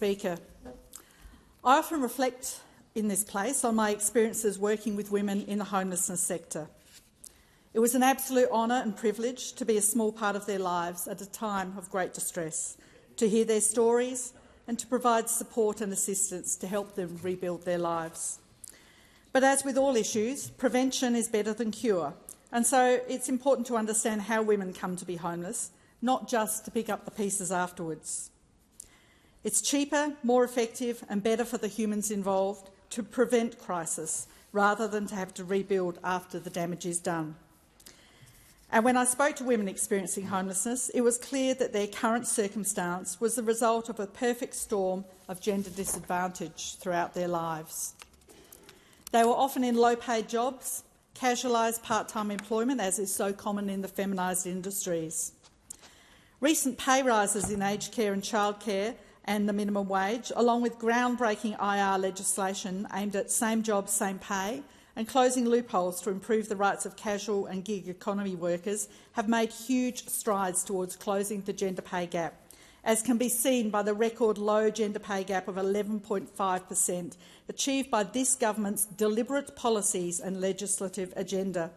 Speaker. I often reflect in this place on my experiences working with women in the homelessness sector. It was an absolute honour and privilege to be a small part of their lives at a time of great distress, to hear their stories and to provide support and assistance to help them rebuild their lives. But as with all issues, prevention is better than cure, and so it's important to understand how women come to be homeless, not just to pick up the pieces afterwards. It's cheaper, more effective and better for the humans involved to prevent crisis rather than to have to rebuild after the damage is done. And when I spoke to women experiencing homelessness, it was clear that their current circumstance was the result of a perfect storm of gender disadvantage throughout their lives. They were often in low-paid jobs, casualised part-time employment, as is so common in the feminised industries. Recent pay rises in aged care and childcare and the minimum wage, along with groundbreaking IR legislation aimed at same job, same pay and closing loopholes to improve the rights of casual and gig economy workers, have made huge strides towards closing the gender pay gap, as can be seen by the record low gender pay gap of 11.5% achieved by this government's deliberate policies and legislative agenda.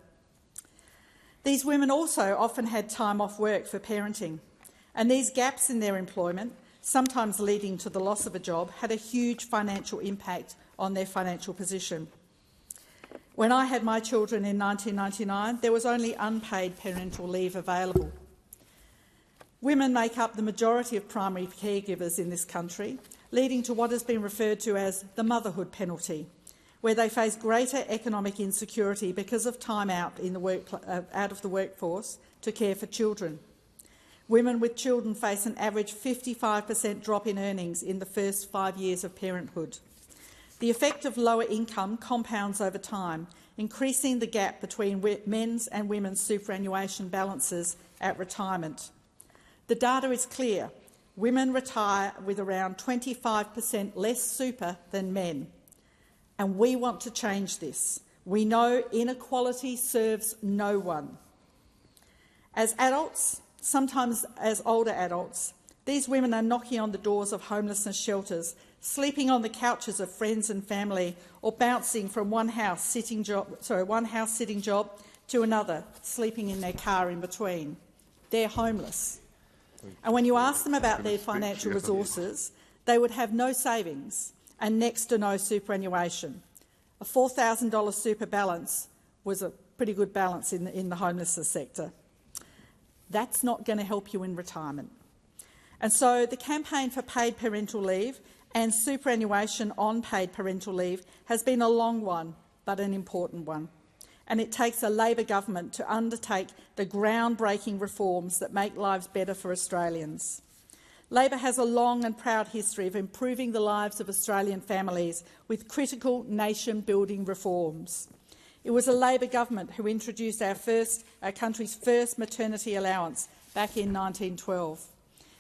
These women also often had time off work for parenting, and these gaps in their employment, sometimes leading to the loss of a job, had a huge financial impact on their financial position. When I had my children in 1999, there was only unpaid parental leave available. Women make up the majority of primary caregivers in this country, leading to what has been referred to as the motherhood penalty, where they face greater economic insecurity because of time out of the workforce to care for children. Women with children face an average 55% drop in earnings in the first 5 years of parenthood. The effect of lower income compounds over time, increasing the gap between men's and women's superannuation balances at retirement. The data is clear. Women retire with around 25% less super than men. And we want to change this. We know inequality serves no one. As adults, sometimes as older adults, these women are knocking on the doors of homelessness shelters, sleeping on the couches of friends and family, or bouncing from one house sitting job to another, sleeping in their car in between. They're homeless. And when you ask them about their financial resources, they would have no savings and next to no superannuation. A $4,000 super balance was a pretty good balance in the homelessness sector. That's not going to help you in retirement. And so the campaign for paid parental leave and superannuation on paid parental leave has been a long one, but an important one. And it takes a Labor government to undertake the groundbreaking reforms that make lives better for Australians. Labor has a long and proud history of improving the lives of Australian families with critical nation-building reforms. It was a Labor government who introduced our country's first maternity allowance back in 1912.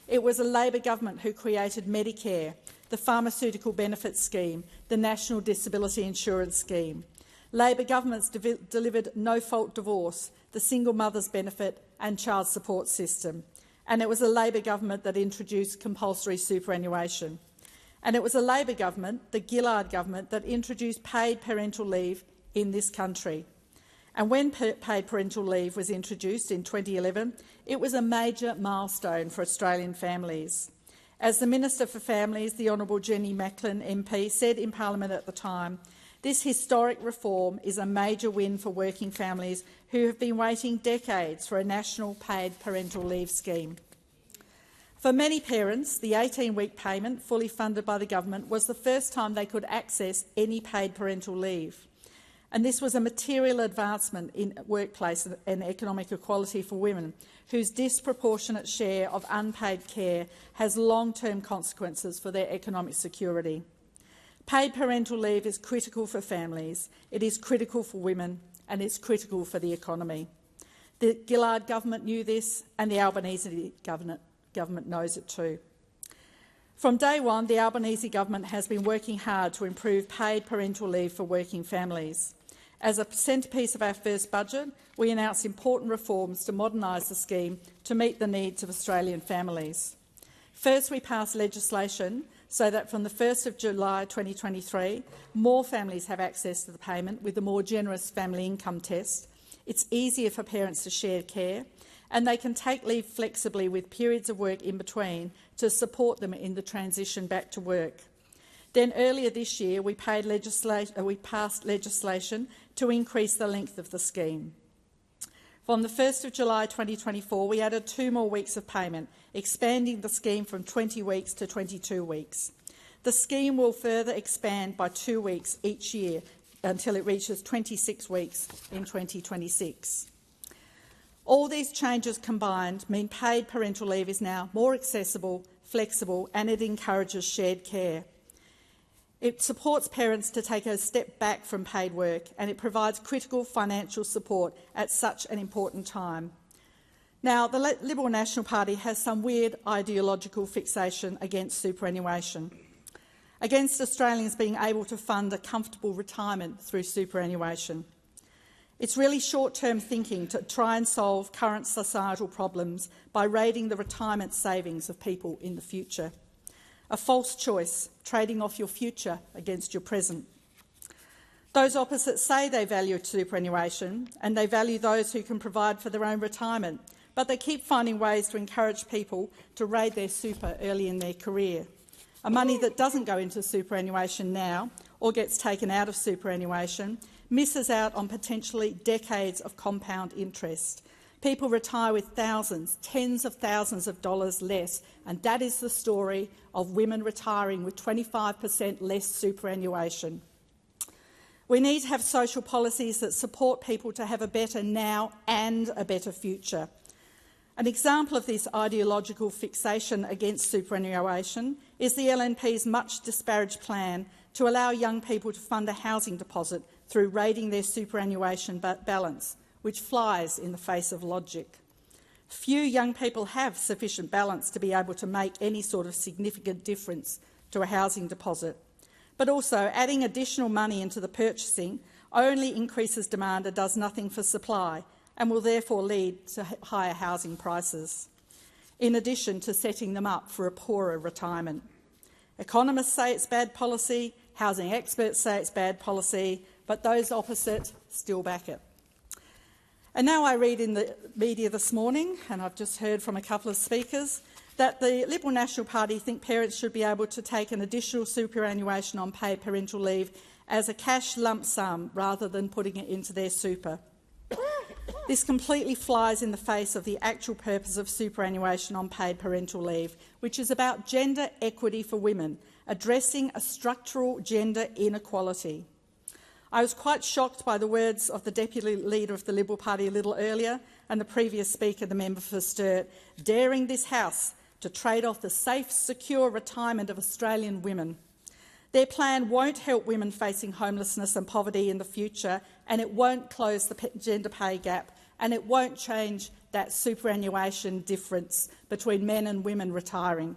It was a Labor government who created Medicare, the Pharmaceutical Benefits Scheme, the National Disability Insurance Scheme. Labor governments delivered no-fault divorce, the single mother's benefit and child support system. And it was a Labor government that introduced compulsory superannuation. And it was a Labor government, the Gillard government, that introduced paid parental leave in this country. And when paid parental leave was introduced in 2011, it was a major milestone for Australian families. As the Minister for Families, the Honourable Jenny Macklin MP, said in Parliament at the time, this historic reform is a major win for working families who have been waiting decades for a national paid parental leave scheme. For many parents, the 18-week payment, fully funded by the government, was the first time they could access any paid parental leave. And this was a material advancement in workplace and economic equality for women, whose disproportionate share of unpaid care has long-term consequences for their economic security. Paid parental leave is critical for families, it is critical for women, and it's critical for the economy. The Gillard government knew this, and the Albanese government knows it too. From day one, the Albanese government has been working hard to improve paid parental leave for working families. As a centrepiece of our first budget, we announced important reforms to modernise the scheme to meet the needs of Australian families. First, we passed legislation so that from the 1st of July 2023, more families have access to the payment with the more generous family income test. It's easier for parents to share care, and they can take leave flexibly with periods of work in between to support them in the transition back to work. Then earlier this year, we passed legislation to increase the length of the scheme. From the 1st of July 2024, we added 2 more weeks of payment, expanding the scheme from 20 weeks to 22 weeks. The scheme will further expand by 2 weeks each year until it reaches 26 weeks in 2026. All these changes combined mean paid parental leave is now more accessible, flexible, and it encourages shared care. It supports parents to take a step back from paid work, and it provides critical financial support at such an important time. Now, the Liberal National Party has some weird ideological fixation against superannuation, against Australians being able to fund a comfortable retirement through superannuation. It's really short-term thinking to try and solve current societal problems by raiding the retirement savings of people in the future. A false choice, trading off your future against your present. Those opposite say they value superannuation and they value those who can provide for their own retirement, but they keep finding ways to encourage people to raid their super early in their career. A money that doesn't go into superannuation now or gets taken out of superannuation misses out on potentially decades of compound interest. People retire with thousands, tens of thousands of dollars less, and that is the story of women retiring with 25% less superannuation. We need to have social policies that support people to have a better now and a better future. An example of this ideological fixation against superannuation is the LNP's much disparaged plan to allow young people to fund a housing deposit through raiding their superannuation balance, which flies in the face of logic. Few young people have sufficient balance to be able to make any sort of significant difference to a housing deposit. But also, adding additional money into the purchasing only increases demand and does nothing for supply, and will therefore lead to higher housing prices, in addition to setting them up for a poorer retirement. Economists say it's bad policy, housing experts say it's bad policy, but those opposite still back it. And now I read in the media this morning, and I've just heard from a couple of speakers, that the Liberal National Party think parents should be able to take an additional superannuation on paid parental leave as a cash lump sum rather than putting it into their super. This completely flies in the face of the actual purpose of superannuation on paid parental leave, which is about gender equity for women, addressing a structural gender inequality. I was quite shocked by the words of the Deputy Leader of the Liberal Party a little earlier and the previous speaker, the member for Sturt, daring this House to trade off the safe, secure retirement of Australian women. Their plan won't help women facing homelessness and poverty in the future, and it won't close the gender pay gap, and it won't change that superannuation difference between men and women retiring.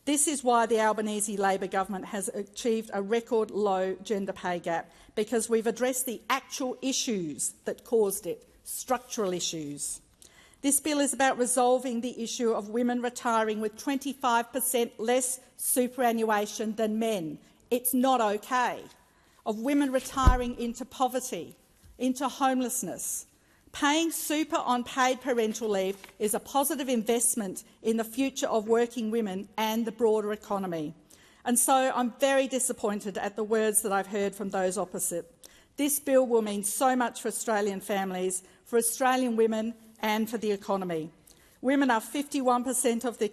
This is why the Albanese Labor government has achieved a record low gender pay gap, because we've addressed the actual issues that caused it, structural issues. This bill is about resolving the issue of women retiring with 25% less superannuation than men. It's not okay. Of women retiring into poverty, into homelessness. Paying super on paid parental leave is a positive investment in the future of working women and the broader economy. And so I'm very disappointed at the words that I've heard from those opposite. This bill will mean so much for Australian families, for Australian women and for the economy. Women are 51% of the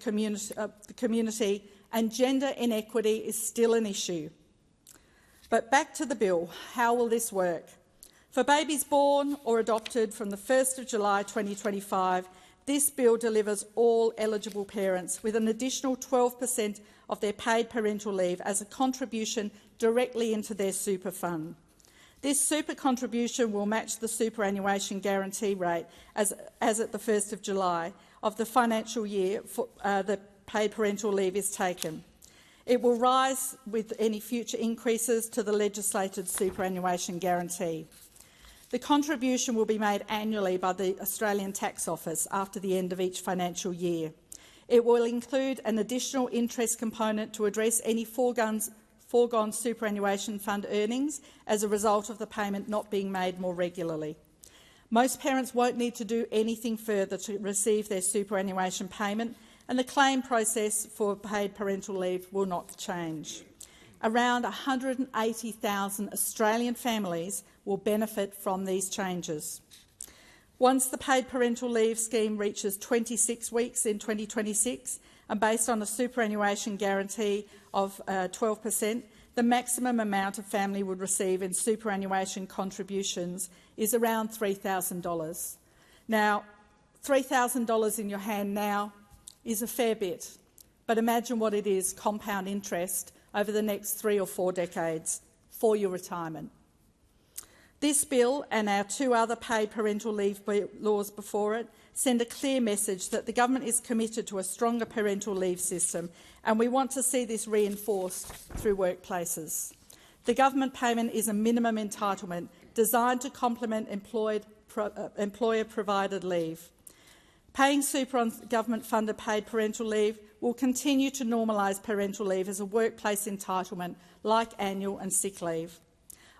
community, and gender inequity is still an issue. But back to the bill. How will this work? For babies born or adopted from the 1st of July 2025, this bill delivers all eligible parents with an additional 12% of their paid parental leave as a contribution directly into their super fund. This super contribution will match the superannuation guarantee rate as at the 1st of July of the financial year the paid parental leave is taken. It will rise with any future increases to the legislated superannuation guarantee. The contribution will be made annually by the Australian Tax Office after the end of each financial year. It will include an additional interest component to address any foregone superannuation fund earnings as a result of the payment not being made more regularly. Most parents won't need to do anything further to receive their superannuation payment, and the claim process for paid parental leave will not change. Around 180,000 Australian families will benefit from these changes. Once the paid parental leave scheme reaches 26 weeks in 2026, and based on a superannuation guarantee of 12%, the maximum amount a family would receive in superannuation contributions is around $3,000. Now, $3,000 in your hand now is a fair bit, but imagine what it is, compound interest, over the next 3 or 4 decades for your retirement. This bill and our 2 other paid parental leave laws before it send a clear message that the government is committed to a stronger parental leave system, and we want to see this reinforced through workplaces. The government payment is a minimum entitlement designed to complement employer-provided leave. Paying super on government-funded paid parental leave will continue to normalise parental leave as a workplace entitlement like annual and sick leave.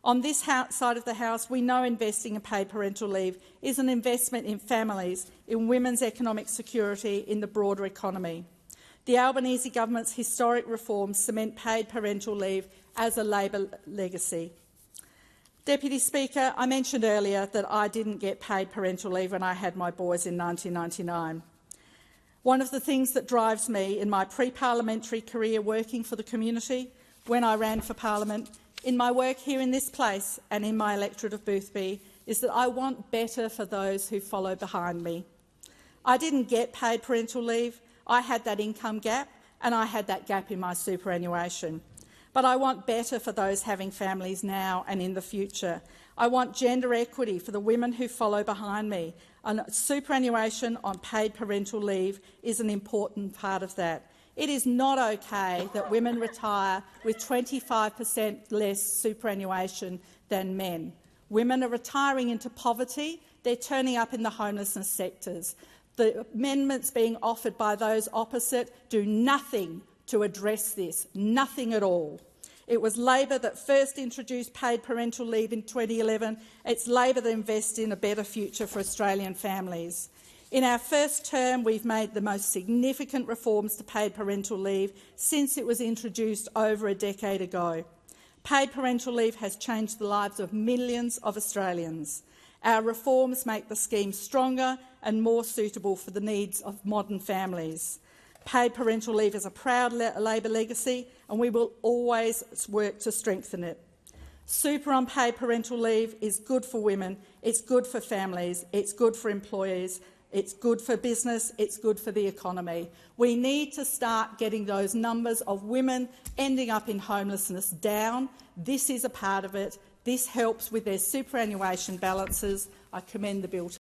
On this side of the House, we know investing in paid parental leave is an investment in families, in women's economic security, in the broader economy. The Albanese government's historic reforms cement paid parental leave as a Labor legacy. Deputy Speaker, I mentioned earlier that I didn't get paid parental leave when I had my boys in 1999. One of the things that drives me in my pre-parliamentary career working for the community, when I ran for Parliament, in my work here in this place and in my electorate of Boothby, is that I want better for those who follow behind me. I didn't get paid parental leave. I had that income gap and I had that gap in my superannuation. But I want better for those having families now and in the future. I want gender equity for the women who follow behind me, and superannuation on paid parental leave is an important part of that. It is not okay that women retire with 25% less superannuation than men. Women are retiring into poverty. They're turning up in the homelessness sectors. The amendments being offered by those opposite do nothing to address this, nothing at all. It was Labor that first introduced paid parental leave in 2011. It's Labor that invests in a better future for Australian families. In our first term, we've made the most significant reforms to paid parental leave since it was introduced over a decade ago. Paid parental leave has changed the lives of millions of Australians. Our reforms make the scheme stronger and more suitable for the needs of modern families. Paid parental leave is a proud Labor legacy, and we will always work to strengthen it. Super on paid parental leave is good for women, it's good for families, it's good for employees, it's good for business, it's good for the economy. We need to start getting those numbers of women ending up in homelessness down. This is a part of it. This helps with their superannuation balances. I commend the bill to